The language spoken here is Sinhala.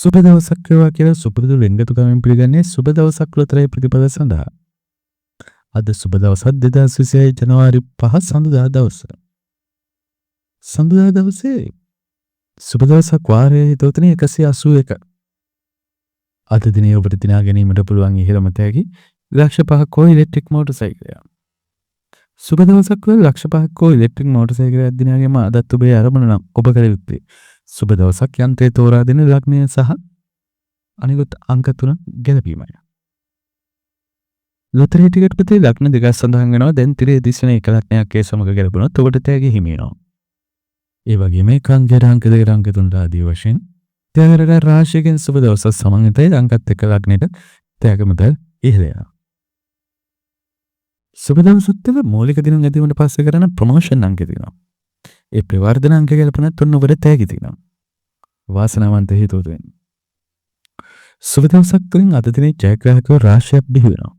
සුබ දවසක් වේවා කියලා සුපුරුදු ලෙන්ගතුකමින් පිළිගන්නේ සුබ දවසක් ලොතරේ ප්‍රතිපද සඳහා. අද සුබ දවසක් 2026 ජනවාරි 5 සඳුදා දවස. සඳුදා දවසේ සුබ දවසක් වාරයේ හිතවතුනි 181. අද දිනේ ඔබට දිනා ගැනීමට පුළුවන් ඉහළම තෑගි ලක්ෂ 5ක් හෝ ඉලෙක්ට්‍රික් මෝටර් සයිකලයක්. සුබ දවසක් වල ලක්ෂ 5ක් හෝ ඉලෙක්ට්‍රික් මෝටර් සයිකලයක් දිනාගෙම අදත් ඔබේ අරමුණ නම් ඔබ කළ යුත්තේ සුබ දවසක් යන්ත්‍රය තෝරා දෙන ලග්නය සහ අනිකුත් අංක 3 ගැලපීමයි. ලොතරැයි ටිකට් පතේ ලග්න දෙකක් සඳහන් වෙනවා. දැන් තිරේ දිස්වන එක ලග්නයක් ඒ සමග ගැලපුණොත් ඔබට තෑගි හිමි වෙනවා. ඒ වගේම අංක 2 අංක 3 ආදී වශයෙන් තෑගරට රාශියකින් සුබ දවසක් සමන්විතයි අංකත් එක්ක ලග්නෙට තෑග මුදල් ඉහළ යනවා. සුබ දවසත් මූලික දිනුම් ඇදීමට පස්සේ කරන ප්‍රොමෝෂන් අංක තියෙනවා. ඒ ප්‍රවර්ධන අංක ගැලපුණත් ඔන්න ඔබට තෑගි තියෙනවා. වාසනාවන්ත හේතුව වෙන්න. සුබ දවසක් තුලින් අද දිනේ ජයග්‍රාහකව රාශියක් බිහි වෙනවා.